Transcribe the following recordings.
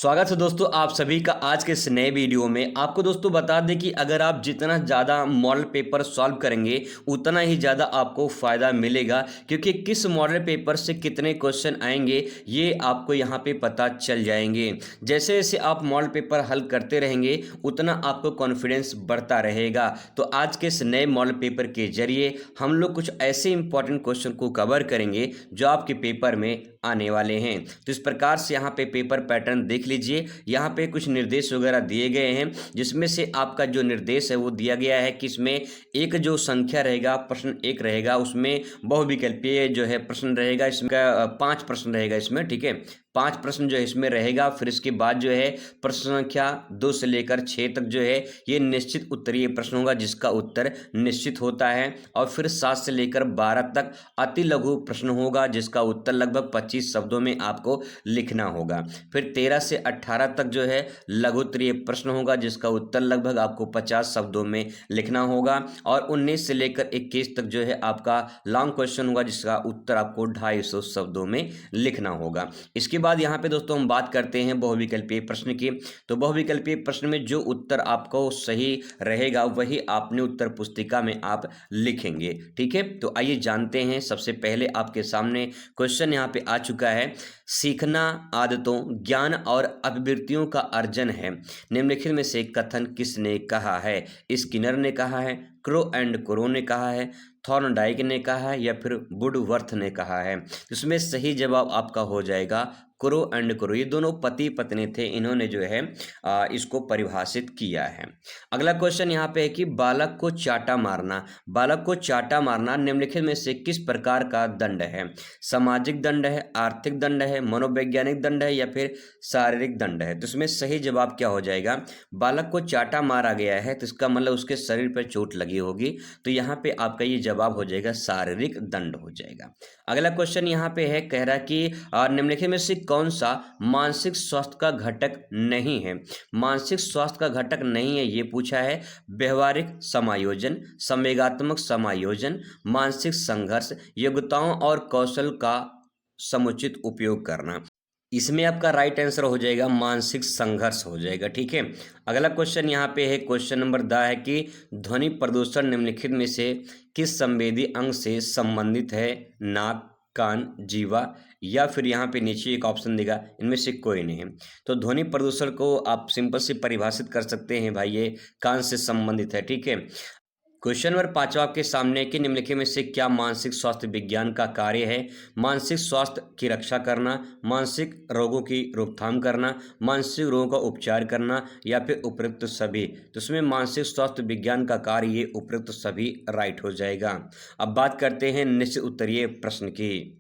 स्वागत है दोस्तों आप सभी का आज के इस नए वीडियो में। आपको दोस्तों बता दें कि अगर आप जितना ज़्यादा मॉडल पेपर सॉल्व करेंगे उतना ही ज़्यादा आपको फ़ायदा मिलेगा, क्योंकि किस मॉडल पेपर से कितने क्वेश्चन आएंगे ये आपको यहाँ पे पता चल जाएंगे। जैसे जैसे आप मॉडल पेपर हल करते रहेंगे उतना आपको कॉन्फिडेंस बढ़ता रहेगा। तो आज के इस नए मॉडल पेपर के जरिए हम लोग कुछ ऐसे इंपॉर्टेंट क्वेश्चन को कवर करेंगे जो आपके पेपर में आने वाले हैं। तो इस प्रकार से यहाँ पे पेपर पैटर्न देख लीजिए। यहाँ पे कुछ निर्देश वगैरह दिए गए हैं, जिसमें से आपका जो निर्देश है वो दिया गया है कि इसमें एक जो संख्या रहेगा, प्रश्न एक रहेगा, उसमें बहुविकल्पीय जो है प्रश्न रहेगा। इसमें 5 प्रश्न रहेगा इसमें, ठीक है। 5 प्रश्न जो है इसमें रहेगा। फिर इसके बाद जो है प्रश्न संख्या 2 से लेकर 6 तक जो है ये निश्चित उत्तरीय प्रश्न होगा जिसका उत्तर निश्चित होता है। और फिर 7 से लेकर 12 तक अति लघु प्रश्न होगा जिसका उत्तर लगभग 25 शब्दों में आपको लिखना होगा। फिर 13 से 18 तक जो है लघु उत्तरीय प्रश्न होगा जिसका उत्तर लगभग आपको 50 शब्दों में लिखना होगा। और 19 से लेकर 21 तक जो है आपका लॉन्ग क्वेश्चन होगा जिसका उत्तर आपको 250 शब्दों में लिखना होगा। इसके बाद यहाँ पे दोस्तों हम बात करते हैं बहुविकल्पीय प्रश्न की। तो बहुविकल्पीय प्रश्न में जो उत्तर आपको सही रहेगा वही आपने उत्तर पुस्तिका में आप लिखेंगे, ठीक है। तो आइए जानते हैं। सबसे पहले आपके सामने क्वेश्चन यहाँ पे आ चुका है। सीखना आदतों, ज्ञान और अभिवृत्तियों का अर्जन है। निम्नलिखित में से कथन किसने कहा है? स्किनर ने कहा है, क्रो एंड क्रो ने कहा है, थॉर्नडाइक ने कहा है, या फिर वुडवर्थ ने कहा है? इसमें सही जवाब आपका हो जाएगा क्रो एंड क्रो। ये दोनों पति पत्नी थे, इन्होंने जो है इसको परिभाषित किया है। अगला क्वेश्चन यहाँ पे है कि बालक को चाटा मारना। बालक को चाटा मारना निम्नलिखित में से किस प्रकार का दंड है? सामाजिक दंड है, आर्थिक दंड है, मनोवैज्ञानिक दंड है, या फिर शारीरिक दंड है? तो इसमें सही जवाब क्या हो जाएगा? बालक को चाटा मारा गया है तो इसका मतलब उसके शरीर पर चोट लगी होगी, तो यहाँ पे आपका ये जवाब हो जाएगा शारीरिक दंड हो जाएगा। अगला क्वेश्चन यहाँ पे है, कह रहा कि निम्नलिखित में से कौन सा मानसिक स्वास्थ्य का घटक नहीं है? मानसिक स्वास्थ्य का घटक नहीं है ये पूछा है। व्यवहारिक समायोजन, संवेगात्मक समायोजन, मानसिक संघर्ष, योग्यताओं और कौशल का समुचित उपयोग करना। इसमें आपका राइट आंसर हो जाएगा मानसिक संघर्ष हो जाएगा, ठीक है। अगला क्वेश्चन यहाँ पे है, क्वेश्चन नंबर 10 है कि ध्वनि प्रदूषण निम्नलिखित में से किस संवेदी अंग से संबंधित है? नाक, कान, जीवा, या फिर यहाँ पे नीचे एक ऑप्शन देगा, इनमें से कोई नहीं है। तो ध्वनि प्रदूषण को आप सिंपल से परिभाषित कर सकते हैं भाई, ये कान से संबंधित है, ठीक है। क्वेश्चन नंबर 5 आपके सामने कि निम्नलिखित में से क्या मानसिक स्वास्थ्य विज्ञान का कार्य है? मानसिक स्वास्थ्य की रक्षा करना, मानसिक रोगों की रोकथाम करना, मानसिक रोगों का उपचार करना, या फिर उपयुक्त सभी? तो इसमें मानसिक स्वास्थ्य विज्ञान का कार्य ये उपयुक्त सभी राइट हो जाएगा। अब बात करते हैं निश्चित उत्तरीय प्रश्न की।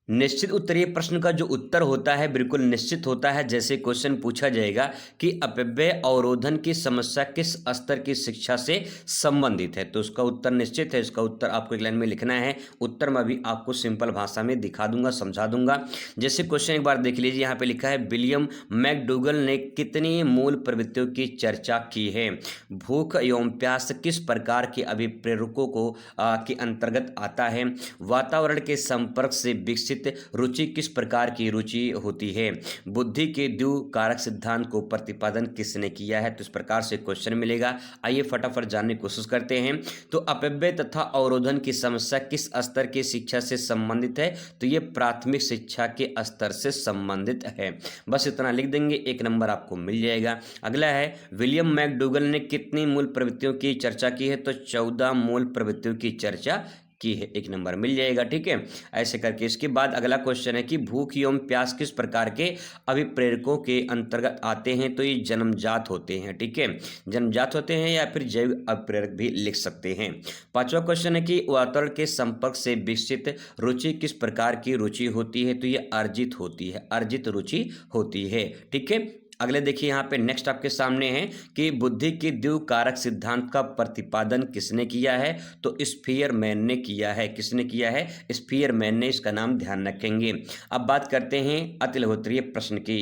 निश्चित उत्तरीय प्रश्न का जो उत्तर होता है बिल्कुल निश्चित होता है। जैसे क्वेश्चन पूछा जाएगा कि अपव्यय अवरोधन की समस्या किस स्तर की शिक्षा से संबंधित है, तो उसका उत्तर निश्चित है। इसका उत्तर आपको एक लाइन में लिखना है। उत्तर मैं भी आपको सिंपल भाषा में दिखा दूंगा, समझा दूंगा। जैसे क्वेश्चन एक बार देख लीजिए, यहाँ पे लिखा है विलियम मैकडूगल ने कितनी मूल प्रवृत्तियों की चर्चा की है? भूख एवं प्यास किस प्रकार के अभिप्रेरकों को के अंतर्गत आता है? वातावरण के संपर्क से विकसित रुचि किस प्रकार की रुचि होती है? बुद्धि के द्विकारक सिद्धांत को प्रतिपादन किसने किया है? तो इस प्रकार से क्वेश्चन मिलेगा। आइए फटाफट जानने की कोशिश करते हैं। तो अपव्यय तथा अवरोधन की समस्या किस स्तर की शिक्षा से संबंधित है? तो ये प्राथमिक शिक्षा के स्तर से संबंधित है। बस इतना लिख देंगे, 1 नंबर आपको मिल जाएगा। अगला है विलियम मैकडूगल ने कितनी मूल प्रवृत्तियों की चर्चा की है? तो 14 मूल प्रवृत्तियों की चर्चा की है, 1 नंबर मिल जाएगा, ठीक है। ऐसे करके इसके बाद अगला क्वेश्चन है कि भूख एवं प्यास किस प्रकार के अभिप्रेरकों के अंतर्गत आते हैं? तो ये जन्मजात होते हैं, ठीक है। जन्मजात होते हैं या फिर जैव अभिप्रेरक भी लिख सकते हैं। 5वां क्वेश्चन है कि वातावरण के संपर्क से विकसित रुचि किस प्रकार की रुचि होती है? तो ये अर्जित होती है, अर्जित रुचि होती है, ठीक है। अगले देखिए यहाँ पे नेक्स्ट आपके सामने है कि बुद्धि के द्विकारक सिद्धांत का प्रतिपादन किसने किया है? तो स्पीयरमैन ने किया है। किसने किया है? स्पीयरमैन ने, इसका नाम ध्यान रखेंगे। अब बात करते हैं अति लघुत्तरीय प्रश्न की।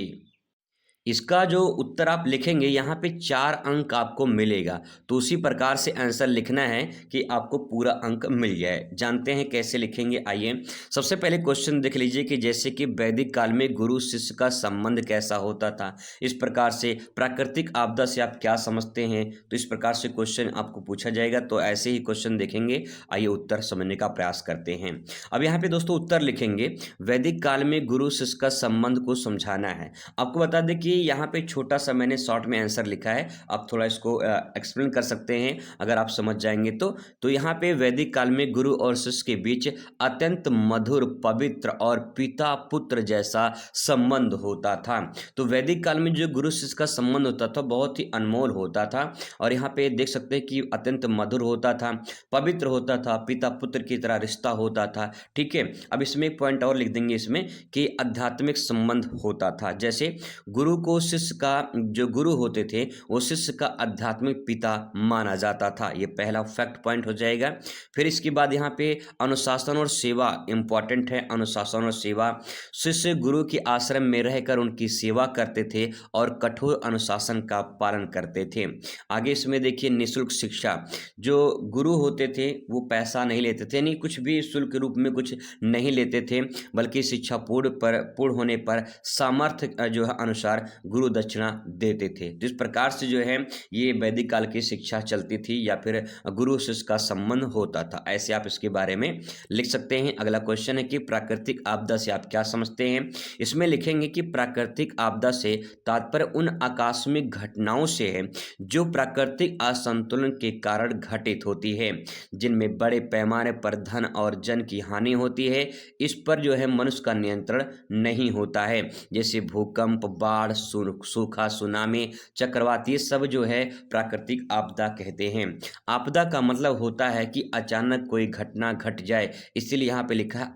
इसका जो उत्तर आप लिखेंगे यहाँ पे 4 अंक आपको मिलेगा। तो उसी प्रकार से आंसर लिखना है कि आपको पूरा अंक मिल जाए। जानते हैं कैसे लिखेंगे, आइए। सबसे पहले क्वेश्चन देख लीजिए कि जैसे कि वैदिक काल में गुरु शिष्य का संबंध कैसा होता था। इस प्रकार से प्राकृतिक आपदा से आप क्या समझते हैं, तो इस प्रकार से क्वेश्चन आपको पूछा जाएगा। तो ऐसे ही क्वेश्चन देखेंगे, आइए उत्तर समझने का प्रयास करते हैं। अब यहाँ पे दोस्तों उत्तर लिखेंगे, वैदिक काल में गुरु शिष्य का संबंध को समझाना है। आपको बता दें कि यहाँ पे छोटा सा मैंने शॉर्ट में आंसर लिखा है, आप थोड़ा इसको एक्सप्लेन कर सकते हैं अगर आप समझ जाएंगे तो यहाँ पे वैदिक काल में गुरु और शिष्य के बीच अत्यंत मधुर, पवित्र और पिता पुत्र जैसा संबंध होता था। तो वैदिक काल में जो गुरु शिष्य का संबंध होता था बहुत ही अनमोल होता था, और यहाँ पे देख सकते हैं कि अत्यंत मधुर होता था, पवित्र होता था, पिता पुत्र की तरह रिश्ता होता था। ठीक है, अब इसमें एक पॉइंट और लिख देंगे इसमें कि आध्यात्मिक संबंध होता था। जैसे गुरु को शिष्य का, जो गुरु होते थे वो शिष्य का आध्यात्मिक पिता माना जाता था। ये पहला फैक्ट पॉइंट हो जाएगा। फिर इसके बाद यहाँ पे अनुशासन और सेवा इंपॉर्टेंट है। अनुशासन और सेवा, शिष्य गुरु के आश्रम में रहकर उनकी सेवा करते थे और कठोर अनुशासन का पालन करते थे। आगे इसमें देखिए निःशुल्क शिक्षा, जो गुरु होते थे वो पैसा नहीं लेते थे, यानी कुछ भी शुल्क रूप में कुछ नहीं लेते थे, बल्कि शिक्षा पूर्ण होने पर सामर्थ्य जो है अनुसार गुरु दक्षिणा देते थे। तो इस प्रकार से जो है ये वैदिक काल की शिक्षा चलती थी, या फिर गुरु शिष्य का संबंध होता था। ऐसे आप इसके बारे में लिख सकते हैं। अगला क्वेश्चन है कि प्राकृतिक आपदा से आप क्या समझते हैं। इसमें लिखेंगे कि प्राकृतिक आपदा से तात्पर्य उन आकस्मिक घटनाओं से है जो प्राकृतिक असंतुलन के कारण घटित होती है, जिनमें बड़े पैमाने पर धन और जन की हानि होती है। इस पर जो है मनुष्य का नियंत्रण नहीं होता है, जैसे भूकंप, बाढ़, सूखा, सुनामी, चक्रवात, ये सब जो है प्राकृतिक आपदा कहते हैं। आपदा का मतलब होता है कि अचानक कोई घटना घट जाए, इसीलिए यहाँ पे लिखा है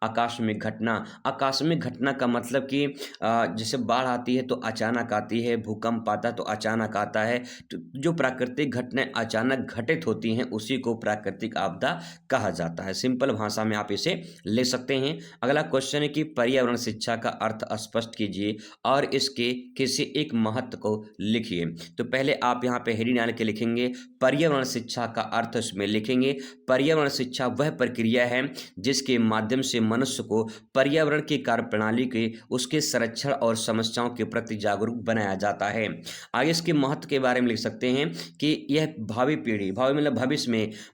आकस्मिक घटना। आकस्मिक घटना का मतलब कि जैसे बाढ़ आती है तो अचानक आती है, भूकंप आता है तो अचानक आता है। तो जो प्राकृतिक घटनाएं अचानक घटित होती हैं उसी को प्राकृतिक आपदा कहा जाता है। सिंपल भाषा में आप इसे ले सकते हैं। अगला क्वेश्चन है कि पर्यावरण शिक्षा का अर्थ स्पष्ट कीजिए और इसके किसी एक महत्व को लिखिए। तो पहले आप यहाँ पे हेडिंग डाल के लिखेंगे पर्यावरण शिक्षा का अर्थ, इसमें लिखेंगे पर्यावरण शिक्षा वह प्रक्रिया है जिसके माध्यम से मनुष्य को पर्यावरण की कार्यप्रणाली के, उसके संरक्षण और समस्याओं के प्रति जागरूक बनाया जाता है। आगे इसके महत्व के बारे में लिख सकते हैं कि यह भावी पीढ़ी, भावी मतलब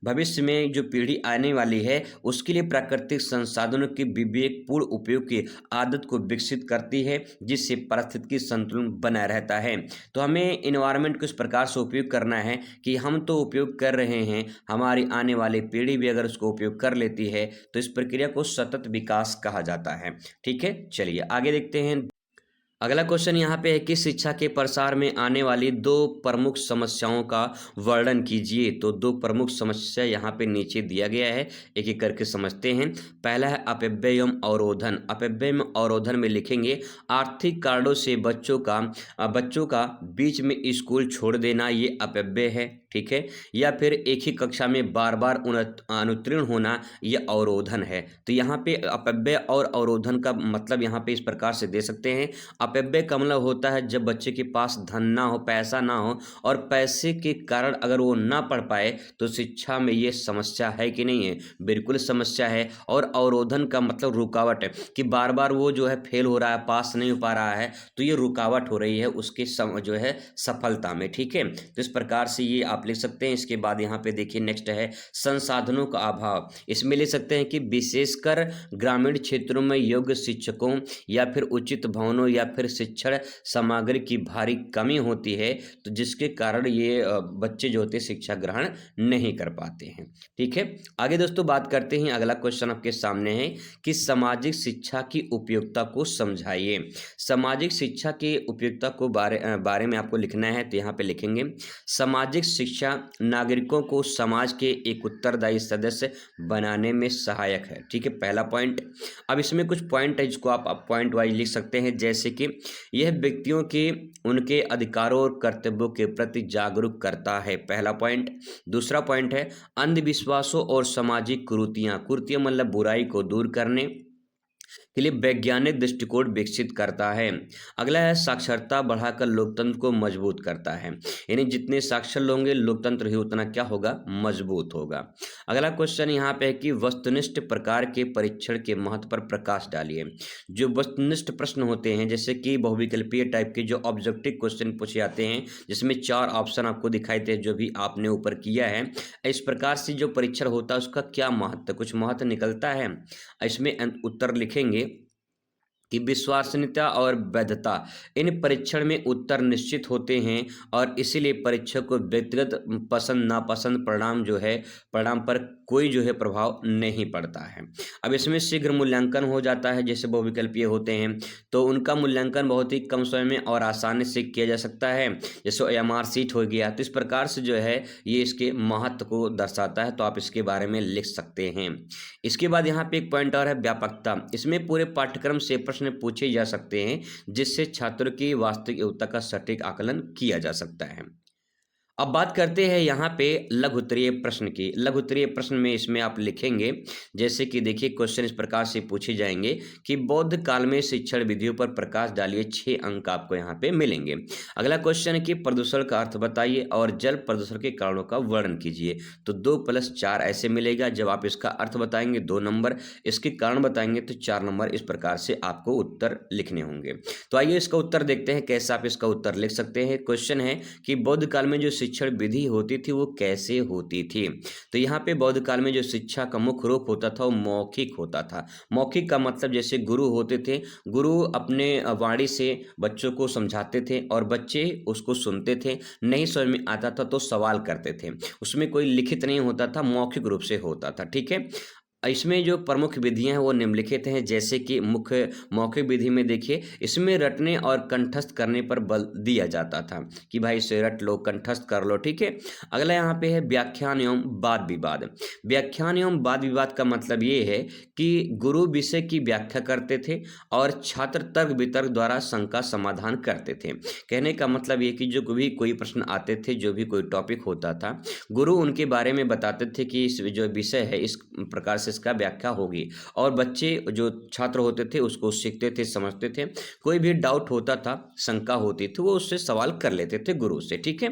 भविष्य में जो पीढ़ी आने वाली है उसके लिए प्राकृतिक संसाधनों के विवेकपूर्ण उपयोग की आदत को विकसित करती है, जिससे पारिस्थितिकी संतुलन बना रहता है। तो हमें इन्वायरमेंट को इस प्रकार से उपयोग करना है कि हम तो उपयोग कर रहे हैं, हमारी आने वाली पीढ़ी भी अगर उसको उपयोग कर लेती है तो इस प्रक्रिया को सतत विकास कहा जाता है। ठीक है, चलिए आगे देखते हैं। अगला क्वेश्चन यहाँ पे है कि शिक्षा के प्रसार में आने वाली 2 प्रमुख समस्याओं का वर्णन कीजिए। तो 2 प्रमुख समस्या यहाँ पे नीचे दिया गया है, एक एक करके समझते हैं। पहला है अपव्यय एवं अवरोधन। अपव्यय एवं अवरोधन में लिखेंगे आर्थिक कारणों से बच्चों का बीच में स्कूल छोड़ देना, ये अपव्यय है। ठीक है, या फिर एक ही कक्षा में बार बार अनुत्तीर्ण होना, यह अवरोधन है। तो यहाँ पे अपव्यय और अवरोधन का मतलब यहाँ पे इस प्रकार से दे सकते हैं। अपव्यय का मतलब होता है जब बच्चे के पास धन ना हो, पैसा ना हो, और पैसे के कारण अगर वो ना पढ़ पाए तो शिक्षा में ये समस्या है कि नहीं है, बिल्कुल समस्या है। और अवरोधन का मतलब रुकावट है कि बार बार वो जो है फेल हो रहा है, पास नहीं हो पा रहा है, तो ये रुकावट हो रही है उसके जो है सफलता में। ठीक है, तो इस प्रकार से ये आप लिख सकते हैं। इसके बाद यहाँ पे देखिए नेक्स्ट है संसाधनों का अभाव। इसमें लिख सकते हैं कि विशेषकर ग्रामीण क्षेत्रों में योग्य शिक्षकों या फिर उचित भवनों या फिर शिक्षण सामग्री की भारी कमी होती है, तो जिसके कारण ये बच्चे जो होते हैं शिक्षा ग्रहण नहीं कर पाते हैं। ठीक है, आगे दोस्तों बात करते हैं। अगला क्वेश्चन आपके सामने है कि सामाजिक शिक्षा की उपयोगिता को समझाइए। सामाजिक शिक्षा की उपयोगिता को बारे में आपको लिखना है। तो यहाँ पे लिखेंगे सामाजिक शिक्षा नागरिकों को समाज के एक उत्तरदायी सदस्य बनाने में सहायक है। ठीक है, पहला पॉइंट। अब इसमें कुछ पॉइंट है जिसको आप पॉइंट वाइज लिख सकते हैं, जैसे कि यह व्यक्तियों के उनके अधिकारों और कर्तव्यों के प्रति जागरूक करता है, पहला पॉइंट। दूसरा पॉइंट है अंधविश्वासों और सामाजिक कुरीतियां मतलब बुराई को दूर करने के लिए वैज्ञानिक दृष्टिकोण विकसित करता है। अगला है साक्षरता बढ़ाकर लोकतंत्र को मजबूत करता है। यानी जितने साक्षर लोग होंगे लोकतंत्र ही उतना क्या होगा, मजबूत होगा। अगला क्वेश्चन यहाँ पे है कि वस्तुनिष्ठ प्रकार के परीक्षण के महत्व पर प्रकाश डालिए। जो वस्तुनिष्ठ प्रश्न होते हैं जैसे कि बहुविकल्पीय टाइप के जो ऑब्जेक्टिव क्वेश्चन पूछे जाते हैं जिसमें 4 ऑप्शन आपको दिखाई दे जो भी आपने ऊपर किया है, इस प्रकार से जो परीक्षण होता है उसका क्या महत्व, कुछ महत्व निकलता है। इसमें उत्तर लिखेंगे कि विश्वसनीयता और वैधता, इन परीक्षण में उत्तर निश्चित होते हैं और इसीलिए परीक्षक को व्यक्तिगत पसंद नापसंद परिणाम पर कोई जो है प्रभाव नहीं पड़ता है। अब इसमें शीघ्र मूल्यांकन हो जाता है, जैसे बहुविकल्पीय होते हैं तो उनका मूल्यांकन बहुत ही कम समय में और आसानी से किया जा सकता है, जैसे OMR शीट हो गया। तो इस प्रकार से जो है ये इसके महत्व को दर्शाता है, तो आप इसके बारे में लिख सकते हैं। इसके बाद यहाँ पे एक पॉइंट और है व्यापकता। इसमें पूरे पाठ्यक्रम से प्रश्न पूछे जा सकते हैं जिससे छात्रों की वास्तविक योग्यता का सटीक आकलन किया जा सकता है। अब बात करते हैं यहाँ पे लघु उत्तरीय प्रश्न की। लघु उत्तरीय प्रश्न में इसमें आप लिखेंगे जैसे कि देखिए क्वेश्चन इस प्रकार से पूछे जाएंगे कि बौद्ध काल में शिक्षण विधियों पर प्रकाश डालिए, 6 अंक आपको यहाँ पे मिलेंगे। अगला क्वेश्चन है कि प्रदूषण का अर्थ बताइए और जल प्रदूषण के कारणों का वर्णन कीजिए। तो 2+4 ऐसे मिलेगा। जब आप इसका अर्थ बताएंगे 2 नंबर, इसके कारण बताएंगे तो 4 नंबर। इस प्रकार से आपको उत्तर लिखने होंगे। तो आइए इसका उत्तर देखते हैं कैसे आप इसका उत्तर लिख सकते हैं। क्वेश्चन है कि बौद्ध काल में जो शिक्षण विधि होती थी वो कैसे होती थी। तो यहाँ पे बौद्ध काल में जो शिक्षा का मुख्य रूप होता था वो मौखिक होता था। मौखिक का मतलब जैसे गुरु होते थे, गुरु अपने वाणी से बच्चों को समझाते थे और बच्चे उसको सुनते थे, नहीं समझ में आता था तो सवाल करते थे। उसमें कोई लिखित नहीं होता था, मौखिक रूप से होता था। ठीक है, इसमें जो प्रमुख विधियां हैं वो निम्नलिखित हैं। जैसे कि मुख्य मौखिक विधि में देखिए इसमें रटने और कंठस्थ करने पर बल दिया जाता था कि भाई इसे रट लो, कंठस्थ कर लो। ठीक है, अगला यहाँ पे है व्याख्यान एवं वाद विवाद। व्याख्यान एवं वाद विवाद का मतलब ये है कि गुरु विषय की व्याख्या करते थे और छात्र तर्क वितर्क द्वारा शंका समाधान करते थे। कहने का मतलब ये कि जो भी कोई प्रश्न आते थे, जो भी कोई टॉपिक होता था, गुरु उनके बारे में बताते थे कि इस जो विषय है इस प्रकार से इसका व्याख्या होगी और बच्चे जो छात्र होते थे उसको सीखते थे, समझते थे। कोई भी डाउट होता था, शंका होती थी, वो उससे सवाल कर लेते थे गुरु से। ठीक है,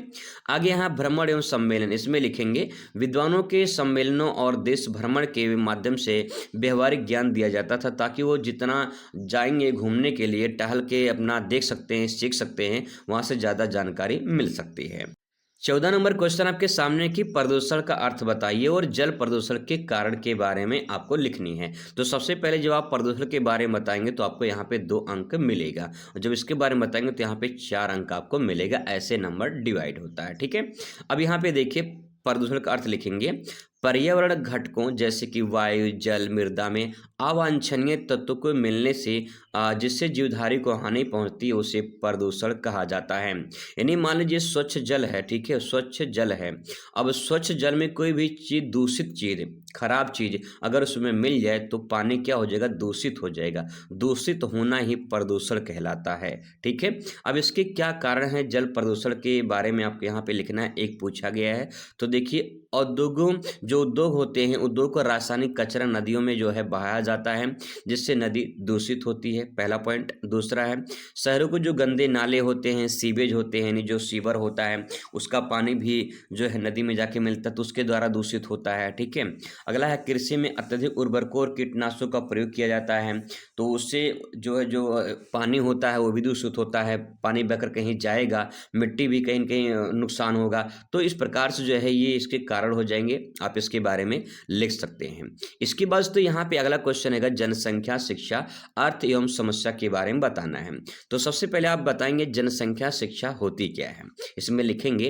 आगे यहाँ भ्रमण एवं सम्मेलन, इसमें लिखेंगे विद्वानों के सम्मेलनों और देश भ्रमण के माध्यम से व्यवहारिक ज्ञान दिया जाता था ताकि वो जितना जाएंगे घूमने के लिए, टहल के अपना देख सकते हैं, सीख सकते हैं, वहाँ से ज़्यादा जानकारी मिल सकती है। 14 नंबर क्वेश्चन आपके सामने कि प्रदूषण का अर्थ बताइए और जल प्रदूषण के कारण के बारे में आपको लिखनी है। तो सबसे पहले जब आप प्रदूषण के बारे में बताएंगे तो आपको यहाँ पे 2 अंक मिलेगा और जब इसके बारे में बताएंगे तो यहाँ पे 4 अंक आपको मिलेगा। ऐसे नंबर डिवाइड होता है। ठीक है, अब यहाँ पे देखिए प्रदूषण का अर्थ लिखेंगे पर्यावरण घटकों जैसे कि वायु, जल, मृदा में अवांछनीय तत्वों को मिलने से जिससे जीवधारी को हानि पहुंचती है उसे प्रदूषण कहा जाता है। यानी मान लीजिए स्वच्छ जल है, ठीक है, स्वच्छ जल है। अब स्वच्छ जल में कोई भी चीज़, दूषित चीज़, खराब चीज़ अगर उसमें मिल जाए तो पानी क्या हो जाएगा, दूषित हो जाएगा। दूषित होना ही प्रदूषण कहलाता है। ठीक है, अब इसके क्या कारण है जल प्रदूषण के बारे में आपको यहाँ पे लिखना है। एक पूछा गया है, तो देखिए औद्योगों, जो उद्योग होते हैं, उद्योग को रासायनिक कचरा नदियों में जो है बहाया जाता है जिससे नदी दूषित होती है, पहला पॉइंट। दूसरा है शहरों को जो गंदे नाले होते हैं, सीवेज होते हैं, यानी जो सीवर होता है उसका पानी भी जो है नदी में जाके मिलता है तो उसके द्वारा दूषित होता है। ठीक है, अगला है कृषि में अत्यधिक उर्वरकों और कीटनाशकों का प्रयोग किया जाता है तो उससे जो है जो पानी होता है वो भी दूषित होता है, पानी बहकर कहीं जाएगा, मिट्टी भी कहीं न कहीं नुकसान होगा। तो इस प्रकार से जो है ये इसके कारण हो जाएंगे, आप इसके बारे में लिख सकते हैं। इसके बाद तो यहाँ पे अगला क्वेश्चन है जनसंख्या शिक्षा अर्थ एवं समस्या के बारे में बताना है। तो सबसे पहले आप बताएंगे जनसंख्या शिक्षा होती क्या है। इसमें लिखेंगे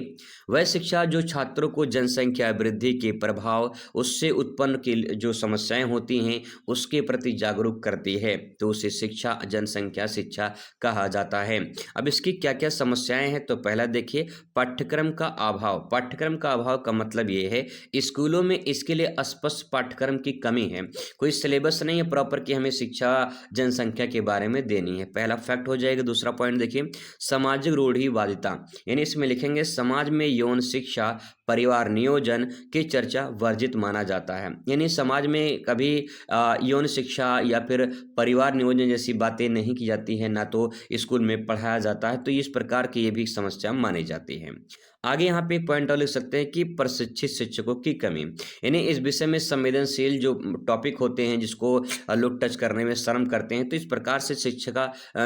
वह शिक्षा जो छात्रों को जनसंख्या वृद्धि के प्रभाव, उससे उत्पन्न की जो समस्याएं होती हैं उसके प्रति जागरूक करती है, तो उसे शिक्षा जनसंख्या शिक्षा कहा जाता है। अब इसकी क्या क्या समस्याएं हैं, तो पहला देखिए पाठ्यक्रम का अभाव। पाठ्यक्रम का अभाव का मतलब ये है स्कूलों में इसके लिए स्पष्ट पाठ्यक्रम की कमी है, कोई सिलेबस नहीं है प्रॉपर कि हमें शिक्षा जनसंख्या के बारे में देनी है। पहला फैक्ट हो जाएगा। दूसरा पॉइंट देखिए, सामाजिक रूढ़िवादिता, यानी इसमें लिखेंगे समाज में यौन शिक्षा, परिवार नियोजन की चर्चा वर्जित माना जाता है। यानी समाज में कभी यौन शिक्षा या फिर परिवार नियोजन जैसी बातें नहीं की जाती है, ना तो स्कूल में पढ़ाया जाता है, तो इस प्रकार की ये भी समस्या मानी जाती है। आगे यहाँ पे पॉइंट और लिख सकते हैं कि प्रशिक्षित शिक्षकों की कमी, यानी इस विषय में संवेदनशील जो टॉपिक होते हैं जिसको लोग टच करने में शर्म करते हैं, तो इस प्रकार से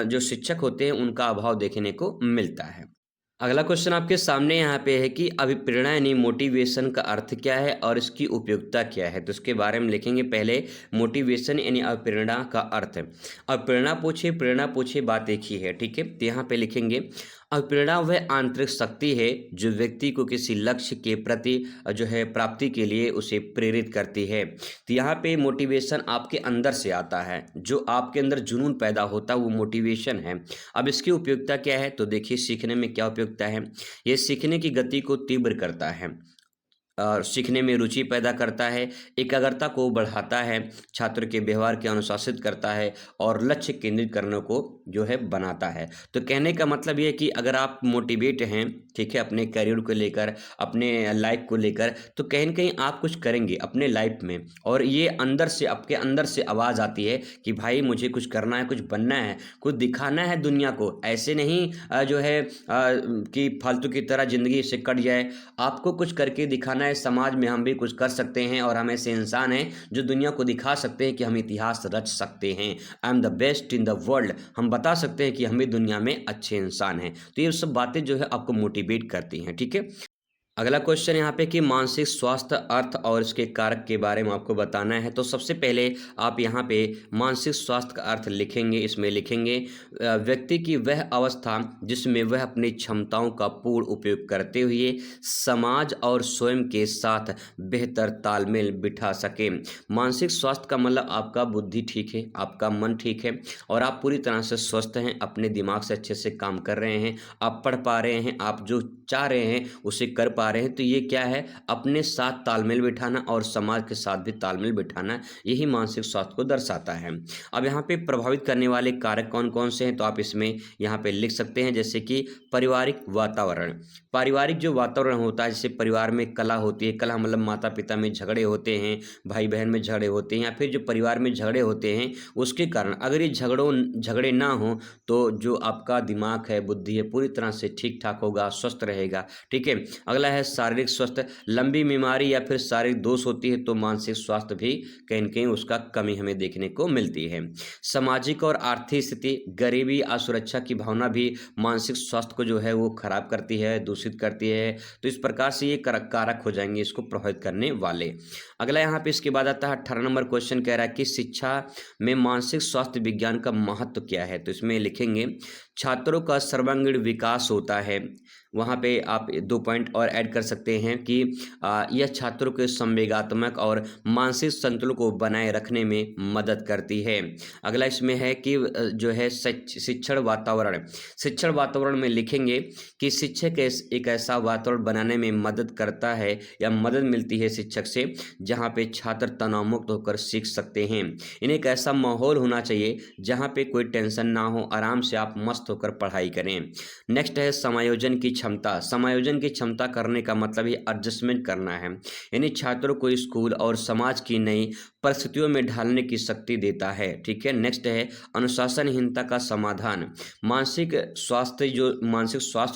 जो शिक्षक होते हैं उनका अभाव देखने को मिलता है। अगला क्वेश्चन आपके सामने यहाँ पे है कि अभिप्रेरणा यानी मोटिवेशन का अर्थ क्या है और इसकी उपयोगिता क्या है, तो इसके बारे में लिखेंगे। पहले मोटिवेशन यानी अभिप्रेरणा का अर्थ। अब प्रेरणा पूछे बात एक ही है, ठीक है। तो यहाँ पे लिखेंगे अभिप्रेरणा वह आंतरिक शक्ति है जो व्यक्ति को किसी लक्ष्य के प्रति जो है प्राप्ति के लिए उसे प्रेरित करती है। तो यहाँ पे मोटिवेशन आपके अंदर से आता है, जो आपके अंदर जुनून पैदा होता है वो मोटिवेशन है। अब इसकी उपयोगिता क्या है, तो देखिए सीखने में क्या उपयोगिता है। ये सीखने की गति को तीव्र करता है और सीखने में रुचि पैदा करता है, एकाग्रता को बढ़ाता है, छात्र के व्यवहार के अनुशासित करता है और लक्ष्य केंद्रित करने को जो है बनाता है। तो कहने का मतलब ये है कि अगर आप मोटिवेट हैं, ठीक है, अपने करियर को लेकर, अपने लाइफ को लेकर, तो कहीं ना कहीं आप कुछ करेंगे अपने लाइफ में, और ये अंदर से आपके अंदर से आवाज़ आती है कि भाई मुझे कुछ करना है, कुछ बनना है, कुछ दिखाना है दुनिया को। ऐसे नहीं जो है कि फालतू की तरह ज़िंदगी से कट जाए, आपको कुछ करके दिखाना है। समाज में हम भी कुछ कर सकते हैं और हम ऐसे इंसान हैं जो दुनिया को दिखा सकते हैं कि हम इतिहास रच सकते हैं। I am the best in the world, हम बता सकते हैं कि हम भी दुनिया में अच्छे इंसान हैं। तो ये सब बातें जो है आपको मोटिवेट करती हैं, ठीक है। अगला क्वेश्चन यहाँ पे कि मानसिक स्वास्थ्य अर्थ और इसके कारक के बारे में आपको बताना है। तो सबसे पहले आप यहाँ पे मानसिक स्वास्थ्य का अर्थ लिखेंगे। इसमें लिखेंगे व्यक्ति की वह अवस्था जिसमें वह अपनी क्षमताओं का पूर्ण उपयोग करते हुए समाज और स्वयं के साथ बेहतर तालमेल बिठा सके। मानसिक स्वास्थ्य का मतलब आपका बुद्धि ठीक है, आपका मन ठीक है और आप पूरी तरह से स्वस्थ हैं, अपने दिमाग से अच्छे से काम कर रहे हैं, आप पढ़ पा रहे हैं, आप जो चाह रहे हैं उसे कर पा रहे हैं। तो ये क्या है, अपने साथ तालमेल बिठाना और समाज के साथ भी तालमेल बिठाना, यही मानसिक स्वास्थ्य को दर्शाता है। अब यहाँ पे प्रभावित करने वाले कारक कौन कौन से हैं, तो आप इसमें यहाँ पे लिख सकते हैं, जैसे कि पारिवारिक वातावरण। पारिवारिक जो वातावरण होता है, जैसे परिवार में कला होती है, कला मतलब माता पिता में झगड़े होते हैं, भाई बहन में झगड़े होते हैं, या फिर जो परिवार में झगड़े होते हैं उसके कारण अगर ये झगड़े ना हो तो जो आपका दिमाग है, बुद्धि है, पूरी तरह से ठीक ठाक होगा, स्वस्थ रहेगा, ठीक है। अगला है शारीरिक स्वास्थ्य। लंबी बीमारी या फिर शारीरिक दोष होती है तो मानसिक स्वास्थ्य भी कहीं न कहीं उसका कमी हमें देखने को मिलती है। सामाजिक और आर्थिक स्थिति, गरीबी, असुरक्षा की भावना भी मानसिक स्वास्थ्य को जो है वो खराब करती है, दूषित करती है। तो इस प्रकार से ये कारक हो जाएंगे इसको प्रभावित करने वाले। अगला यहाँ पे इसके बाद आता है 18 नंबर क्वेश्चन, कह रहा है कि शिक्षा में मानसिक स्वास्थ्य विज्ञान का महत्व क्या है। तो इसमें लिखेंगे छात्रों का सर्वांगीण विकास होता है। वहाँ पे आप 2 पॉइंट और ऐड कर सकते हैं कि यह छात्रों के संवेगात्मक और मानसिक संतुलन को बनाए रखने में मदद करती है। अगला इसमें है कि जो है शिक्षण वातावरण। शिक्षण वातावरण में लिखेंगे कि शिक्षक एक ऐसा वातावरण बनाने में मदद करता है या मदद मिलती है शिक्षक से जहाँ पे छात्र तनाव मुक्त होकर सीख सकते हैं। इन्हें एक ऐसा माहौल होना चाहिए जहाँ पे कोई टेंशन ना हो, आराम से आप मस्त होकर पढ़ाई करें। नेक्स्ट है समायोजन की क्षमता। समायोजन की क्षमता करने का मतलब ये एडजस्टमेंट करना है, यानी छात्रों को स्कूल और समाज की नई परिस्थितियों में ढालने की शक्ति देता है, ठीक है। नेक्स्ट है अनुशासनहीनता का समाधान। मानसिक स्वास्थ्य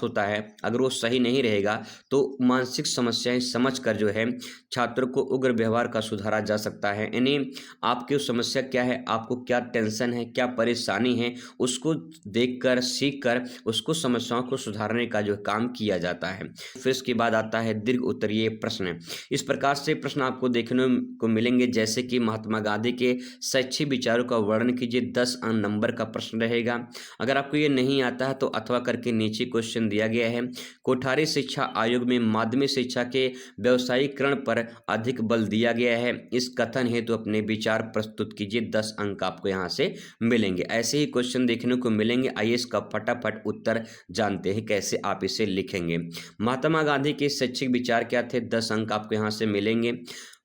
होता है, अगर वो सही नहीं रहेगा तो मानसिक समस्याएं समझकर जो है छात्रों को उग्र व्यवहार का सुधारा जा सकता है। यानी आपकी समस्या क्या है, आपको क्या टेंशन है, क्या परेशानी है, उसको देखकर, सीखकर उसको समस्याओं को सुधारने का जो काम किया जाता है। फिर इसके बाद आता है दीर्घ उत्तरीय प्रश्न। इस प्रकार से प्रश्न आपको देखने को मिलेंगे, जैसे कि महात्मा गांधी के शैक्षिक विचारों का वर्णन कीजिए। 10 नंबर का प्रश्न रहेगा। अगर आपको ये नहीं आता है तो अथवा करके नीचे क्वेश्चन दिया गया है। कोठारी शिक्षा आयोग में माध्यमिक शिक्षा के व्यवसायीकरण पर अधिक बल दिया गया है, इस कथन हेतु अपने विचार प्रस्तुत कीजिए। 10 अंक आपको यहाँ से मिलेंगे। ऐसे ही क्वेश्चन देखने को मिलेंगे। आइए इसका फटाफट उत्तर जानते हैं कैसे आप इसे लिखेंगे। महात्मा गांधी के शैक्षिक विचार क्या थे, 10 अंक आपको यहाँ से मिलेंगे।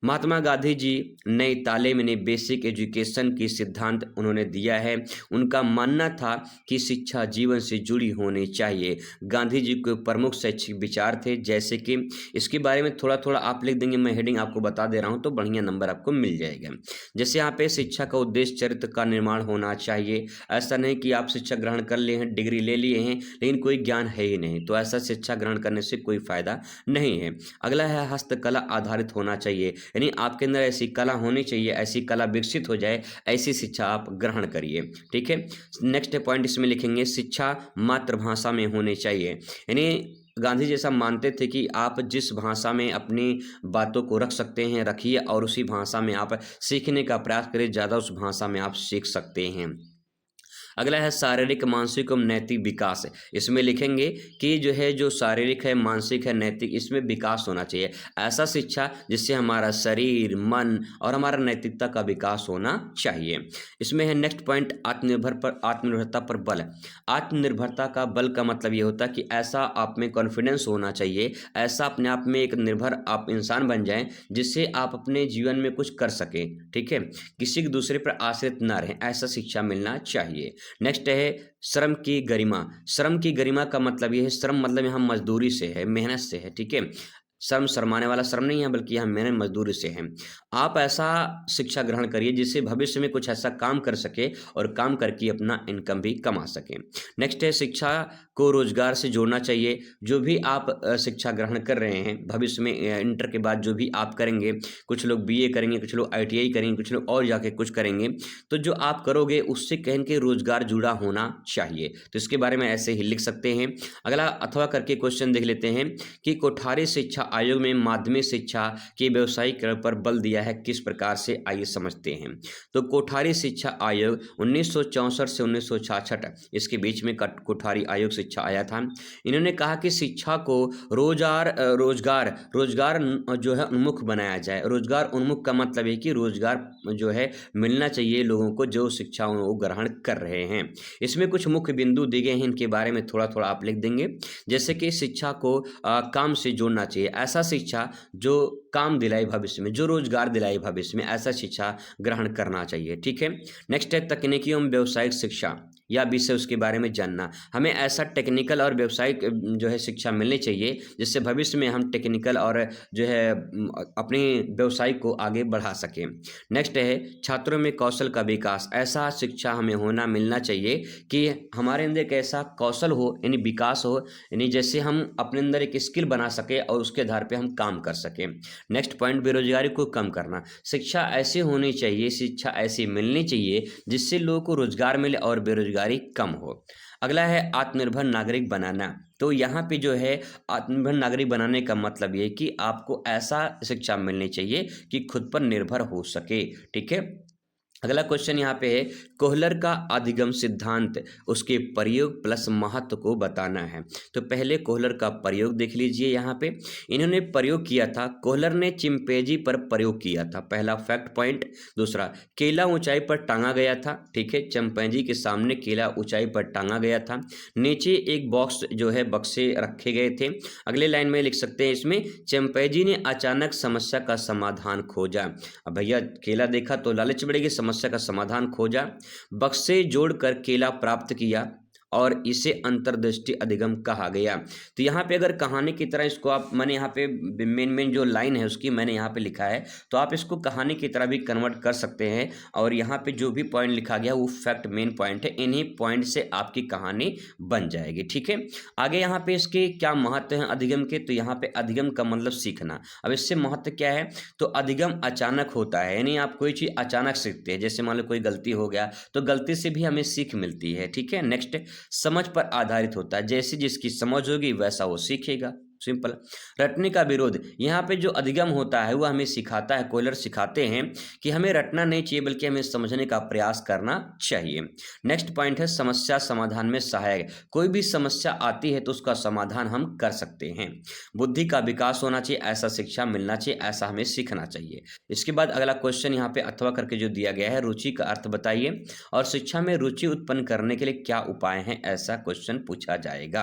महात्मा गांधी जी नई तालीम यानी बेसिक एजुकेशन की सिद्धांत उन्होंने दिया है। उनका मानना था कि शिक्षा जीवन से जुड़ी होनी चाहिए। गांधी जी के प्रमुख शैक्षिक विचार थे, जैसे कि इसके बारे में थोड़ा थोड़ा आप लिख देंगे, मैं हेडिंग आपको बता दे रहा हूँ तो बढ़िया नंबर आपको मिल जाएगा। जैसे यहाँ पे शिक्षा का उद्देश्य चरित्र का निर्माण होना चाहिए। ऐसा नहीं कि आप शिक्षा ग्रहण कर लिए हैं, डिग्री ले लिए हैं, लेकिन कोई ज्ञान है ही नहीं, तो ऐसा शिक्षा ग्रहण करने से कोई फायदा नहीं है। अगला है हस्तकला आधारित होना चाहिए, यानी आपके अंदर ऐसी कला होनी चाहिए, ऐसी कला विकसित हो जाए, ऐसी शिक्षा आप ग्रहण करिए। ठीक है, नेक्स्ट पॉइंट इसमें लिखेंगे शिक्षा मातृभाषा में होनी चाहिए, यानी गांधी जैसा मानते थे कि आप जिस भाषा में अपनी बातों को रख सकते हैं रखिए, और उसी भाषा में आप सीखने का प्रयास करें, ज़्यादा उस भाषा में आप सीख सकते हैं। अगला है शारीरिक मानसिक एवं नैतिक विकास। इसमें लिखेंगे कि जो है जो शारीरिक है, मानसिक है, नैतिक, इसमें विकास होना चाहिए। ऐसा शिक्षा जिससे हमारा शरीर, मन और हमारा नैतिकता का विकास होना चाहिए। इसमें है नेक्स्ट पॉइंट आत्मनिर्भरता पर बल। आत्मनिर्भरता का बल का मतलब ये होता है कि ऐसा आप में कॉन्फिडेंस होना चाहिए, ऐसा अपने आप में एक निर्भर आप इंसान बन जाएं जिससे आप अपने जीवन में कुछ कर सकें। ठीक है, किसी दूसरे पर आश्रित ना रहें, ऐसा शिक्षा मिलना चाहिए। नेक्स्ट है श्रम की गरिमा। श्रम की गरिमा का मतलब ये है, श्रम मतलब यहाँ मजदूरी से है, मेहनत से है। ठीक है, श्रम शर्माने वाला श्रम नहीं है, बल्कि यहाँ मेहनत मजदूरी से है। आप ऐसा शिक्षा ग्रहण करिए जिससे भविष्य में कुछ ऐसा काम कर सके और काम करके अपना इनकम भी कमा सके। नेक्स्ट है शिक्षा को रोजगार से जोड़ना चाहिए। जो भी आप शिक्षा ग्रहण कर रहे हैं, भविष्य में इंटर के बाद जो भी आप करेंगे, कुछ लोग बीए करेंगे, कुछ लोग आईटीआई करेंगे, कुछ लोग और जाके कुछ करेंगे, तो जो आप करोगे उससे कहीं के रोजगार जुड़ा होना चाहिए। तो इसके बारे में ऐसे ही लिख सकते हैं। अगला अथवा करके क्वेश्चन देख लेते हैं कि कोठारी शिक्षा आयोग में माध्यमिक शिक्षा के व्यावसायीकरण पर बल दिया है किस प्रकार से, आइए समझते हैं। तो कोठारी शिक्षा आयोग 1964 से 1966 इसके बीच में कोठारी आयोग शिक्षा आया था। इन्होंने कहा कि शिक्षा को रोजगार जो है उन्मुख बनाया जाए। रोजगार उन्मुख का मतलब है कि रोजगार जो है मिलना चाहिए लोगों को जो शिक्षा वो ग्रहण कर रहे हैं। इसमें कुछ मुख्य बिंदु दिए गए हैं, इनके बारे में थोड़ा थोड़ा आप लिख देंगे। जैसे कि शिक्षा को काम से जोड़ना चाहिए, ऐसा शिक्षा जो काम दिलाए भविष्य में, जो रोजगार दिलाए भविष्य में, ऐसा शिक्षा ग्रहण करना चाहिए। ठीक है, नेक्स्ट है तकनीकी एवं व्यावसायिक शिक्षा या विषय, उसके बारे में जानना। हमें ऐसा टेक्निकल और व्यावसायिक जो है शिक्षा मिलनी चाहिए जिससे भविष्य में हम टेक्निकल और जो है अपने व्यवसाय को आगे बढ़ा सकें। नेक्स्ट है छात्रों में कौशल का विकास। ऐसा शिक्षा हमें मिलना चाहिए कि हमारे अंदर एक ऐसा कौशल हो, यानी विकास हो, यानी जैसे हम अपने अंदर एक स्किल बना सके और उसके आधार पे हम काम कर सकें। नेक्स्ट पॉइंट बेरोजगारी को कम करना। शिक्षा ऐसी होनी चाहिए, शिक्षा ऐसी मिलनी चाहिए जिससे लोगों को रोजगार मिले और बेरोजगारी कम हो। अगला है आत्मनिर्भर नागरिक बनाना। तो यहाँ पे जो है आत्मनिर्भर नागरिक बनाने का मतलब ये कि आपको ऐसा शिक्षा मिलनी चाहिए कि खुद पर निर्भर हो सके। ठीक है, अगला क्वेश्चन यहाँ पे है कोहलर का अधिगम सिद्धांत, उसके प्रयोग प्लस महत्व को बताना है। तो पहले कोहलर का प्रयोग देख लीजिए। यहाँ पे इन्होंने प्रयोग किया था, कोहलर ने चिंपैंजी पर प्रयोग किया था, पहला फैक्ट पॉइंट। दूसरा, केला ऊंचाई पर टांगा गया था। ठीक है, चिंपैंजी के सामने केला ऊंचाई पर टांगा गया था, नीचे एक बॉक्स जो है बक्से रखे गए थे। अगले लाइन में लिख सकते हैं इसमें, चिंपैंजी ने अचानक समस्या का समाधान खोजा। अब भैया केला देखा तो लालच बढ़ेगी, समस्या का समाधान खोजा, बक्से जोड़कर केला प्राप्त किया और इसे अंतर्दृष्टि अधिगम कहा गया। तो यहाँ पे अगर कहानी की तरह इसको आप, मैंने यहाँ पे मेन जो लाइन है उसकी मैंने यहाँ पे लिखा है, तो आप इसको कहानी की तरह भी कन्वर्ट कर सकते हैं। और यहाँ पे जो भी पॉइंट लिखा गया वो फैक्ट मेन पॉइंट है, इन्हीं पॉइंट से आपकी कहानी बन जाएगी। ठीक है, आगे यहाँ पे इसके क्या महत्व है अधिगम के, तो यहाँ पे अधिगम का मतलब सीखना। अब इससे महत्व क्या है, तो अधिगम अचानक होता है, यानी आप कोई चीज़ अचानक सीखते हैं। जैसे मान लो कोई गलती हो गया तो गलती से भी हमें सीख मिलती है। ठीक है, नेक्स्ट समझ पर आधारित होता है, जैसी जिसकी समझ होगी वैसा वो सीखेगा, सिंपल। रटने का विरोध, यहाँ पे जो अधिगम होता है वह हमें सिखाता है, कोहलर सिखाते हैं कि हमें रटना नहीं चाहिए बल्कि हमें समझने का प्रयास करना चाहिए। नेक्स्ट पॉइंट है समस्या समाधान में सहायक। कोई भी समस्या आती है तो उसका समाधान हम कर सकते हैं। बुद्धि का विकास होना चाहिए, ऐसा शिक्षा मिलना चाहिए, ऐसा हमें सीखना चाहिए। इसके बाद अगला क्वेश्चन यहाँ पे अथवा करके जो दिया गया है, रुचि का अर्थ बताइए और शिक्षा में रुचि उत्पन्न करने के लिए क्या उपाय हैं, ऐसा क्वेश्चन पूछा जाएगा।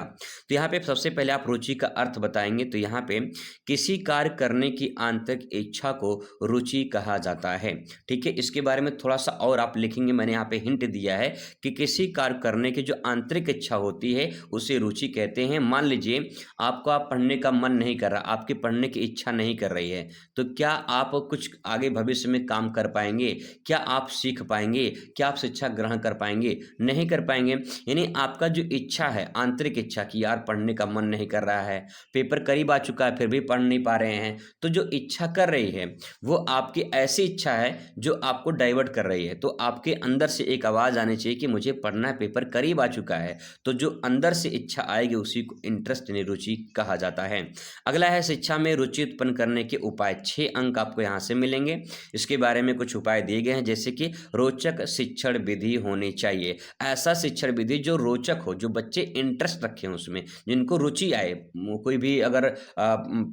तो यहाँ पे सबसे पहले आप रुचि का अर्थ बताएंगे तो यहाँ पे किसी कार्य करने की आंतरिक इच्छा को रुचि कहा जाता है। ठीक है, इसके बारे में थोड़ा सा और आप लिखेंगे, मैंने यहाँ पे हिंट दिया है कि किसी कार्य करने की जो आंतरिक इच्छा होती है उसे रुचि कहते हैं। मान लीजिए आपको आप पढ़ने का मन नहीं कर रहा, आपकी पढ़ने की इच्छा नहीं कर रही है, तो क्या आप कुछ आगे भविष्य में काम कर पाएंगे? क्या आप सीख पाएंगे? क्या आप शिक्षा ग्रहण कर पाएंगे? नहीं कर पाएंगे। यानी आपका जो इच्छा है, आंतरिक इच्छा की यार पढ़ने का मन नहीं कर रहा है, पेपर करीब आ चुका है फिर भी पढ़ नहीं पा रहे हैं, तो जो इच्छा कर रही है वो आपकी ऐसी इच्छा है जो आपको डाइवर्ट कर रही है। तो आपके अंदर से एक आवाज़ आनी चाहिए कि मुझे पढ़ना है, पेपर करीब आ चुका है। तो जो अंदर से इच्छा आएगी उसी को इंटरेस्ट यानी रुचि कहा जाता है। अगला है शिक्षा में रुचि उत्पन्न करने के उपाय। 6 अंक आपको यहाँ से मिलेंगे। इसके बारे में कुछ उपाय दिए गए हैं, जैसे कि रोचक शिक्षण विधि होनी चाहिए। ऐसा शिक्षण विधि जो रोचक हो, जो बच्चे इंटरेस्ट रखें उसमें, जिनको रुचि आए। कोई भी अगर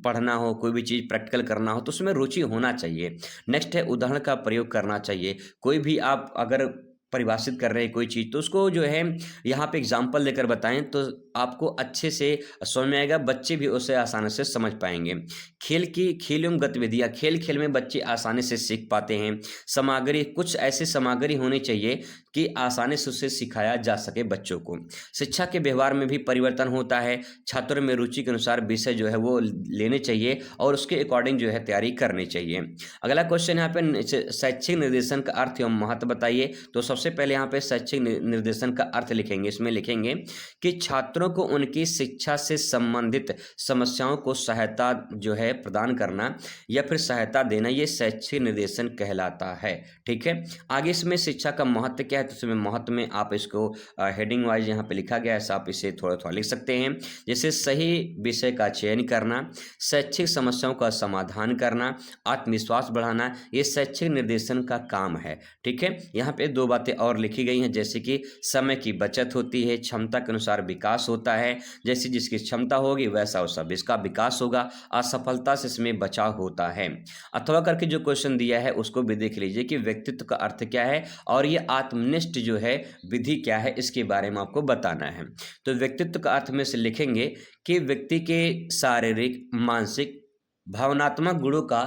पढ़ना हो, कोई भी चीज़ प्रैक्टिकल करना हो तो उसमें रुचि होना चाहिए। नेक्स्ट है उदाहरण का प्रयोग करना चाहिए। कोई भी आप अगर परिभाषित कर रहे हैं कोई चीज़ तो उसको जो है यहाँ पे एग्जाम्पल देकर बताएं तो आपको अच्छे से समझ में आएगा, बच्चे भी उसे आसानी से समझ पाएंगे। खेल एवं गतिविधियाँ, खेल खेल में बच्चे आसानी से सीख पाते हैं। सामग्री, कुछ ऐसी सामग्री होनी चाहिए कि आसानी से उसे सिखाया जा सके बच्चों को। शिक्षा के व्यवहार में भी परिवर्तन होता है। छात्रों में रुचि के अनुसार विषय जो है वो लेने चाहिए और उसके अकॉर्डिंग जो है तैयारी करनी चाहिए। अगला क्वेश्चन यहाँ पे शैक्षिक निर्देशन का अर्थ एवं महत्व बताइए। तो सबसे पहले यहाँ पे शैक्षिक निर्देशन का अर्थ लिखेंगे। इसमें लिखेंगे कि छात्रों को उनकी शिक्षा से संबंधित समस्याओं को सहायता जो है प्रदान करना या फिर सहायता देना, ये शैक्षिक निर्देशन कहलाता है। ठीक है, आगे इसमें शिक्षा का महत्व क्या है तो इसमें महत्व में आप इसको हेडिंग वाइज यहाँ पे लिखा गया है, ऐसा आप इसे थोड़ा थोड़ा लिख सकते हैं। जैसे सही विषय का चयन करना, शैक्षिक समस्याओं का समाधान करना, आत्मविश्वास बढ़ाना, ये शैक्षिक निर्देशन का काम है। ठीक है, यहाँ पे 2 बातें और लिखी गई हैं, जैसे कि समय की बचत होती है, क्षमता के अनुसार विकास होता है, जैसे जिसकी क्षमता होगी वैसा उसका इसका विकास होगा, असफलता से इसमें बचाव होता है। अथवा करके जो क्वेश्चन दिया है उसको भी देख लीजिए कि व्यक्तित्व का अर्थ क्या है और ये आत्मनिष्ठ जो है विधि क्या है, इसके बारे में आपको बताना है। तो व्यक्तित्व का अर्थ में से लिखेंगे कि व्यक्ति के शारीरिक, मानसिक, भावनात्मक गुणों का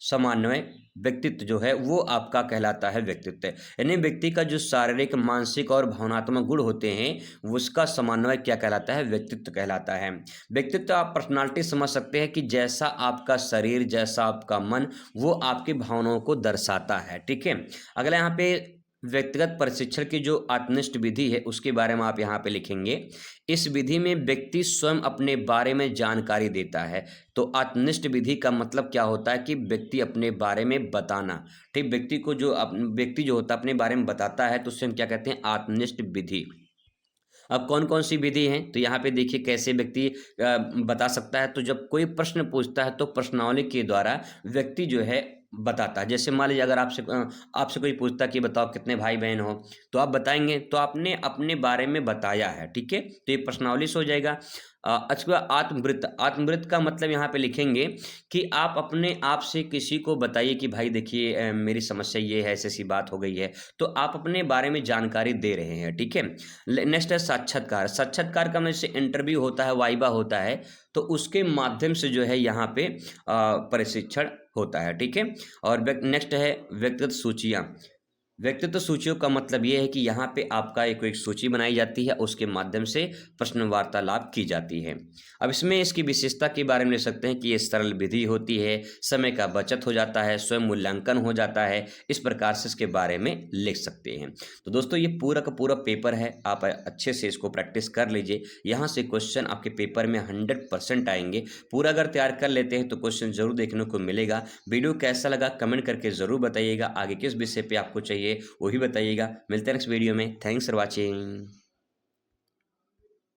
समन्वय व्यक्तित्व जो है वो आपका कहलाता है व्यक्तित्व। यानी व्यक्ति का जो शारीरिक, मानसिक और भावनात्मक गुण होते हैं उसका समन्वय क्या कहलाता है? व्यक्तित्व कहलाता है। व्यक्तित्व आप पर्सनालिटी समझ सकते हैं कि जैसा आपका शरीर, जैसा आपका मन, वो आपकी भावनाओं को दर्शाता है। ठीक है, अगला यहाँ पे व्यक्तिगत प्रशिक्षण की जो आत्मनिष्ठ विधि है उसके बारे में आप यहाँ पे लिखेंगे। इस विधि में व्यक्ति स्वयं अपने बारे में जानकारी देता है। तो आत्मनिष्ठ विधि का मतलब क्या होता है कि व्यक्ति अपने बारे में बताना। ठीक, व्यक्ति जो होता है अपने बारे में बताता है तो उसे हम क्या कहते हैं? आत्मनिष्ठ विधि। अब कौन कौन सी विधि है तो यहाँ पे देखिए कैसे व्यक्ति बता सकता है। तो जब कोई प्रश्न पूछता है तो प्रश्नावली के द्वारा व्यक्ति जो है बताता है। जैसे मान लीजिए अगर आपसे कोई पूछता है कि बताओ कितने भाई बहन हो, तो आप बताएंगे तो आपने अपने बारे में बताया है। ठीक है, तो ये प्रश्नावली से हो जाएगा। अच्छा, आत्मवृत्त का मतलब यहाँ पे लिखेंगे कि आप अपने आप से किसी को बताइए कि भाई देखिए मेरी समस्या ये है, ऐसी बात हो गई है, तो आप अपने बारे में जानकारी दे रहे हैं। ठीक है, नेक्स्ट है साक्षात्कार। साक्षात्कार का मतलब जैसे इंटरव्यू होता है, वाइवा होता है, तो उसके माध्यम से जो है यहाँ पे प्रशिक्षण होता है। ठीक है, और नेक्स्ट है व्यक्तिगत सूचियाँ। व्यक्तित्व सूचियों का मतलब ये है कि यहाँ पे आपका एक सूची बनाई जाती है, उसके माध्यम से प्रश्न वार्तालाप की जाती है। अब इसमें इसकी विशेषता के बारे में ले सकते हैं कि ये सरल विधि होती है, समय का बचत हो जाता है, स्वयं मूल्यांकन हो जाता है। इस प्रकार से इसके बारे में लिख सकते हैं। तो दोस्तों ये पूरा का पूरा पेपर है, आप अच्छे से इसको प्रैक्टिस कर लीजिए। यहाँ से क्वेश्चन आपके पेपर में 100% आएंगे। पूरा अगर तैयार कर लेते हैं तो क्वेश्चन जरूर देखने को मिलेगा। वीडियो कैसा लगा कमेंट करके ज़रूर बताइएगा। आगे किस विषय पे आपको चाहिए वही बताइएगा। मिलते हैं नेक्स्ट वीडियो में। Thanks for watching.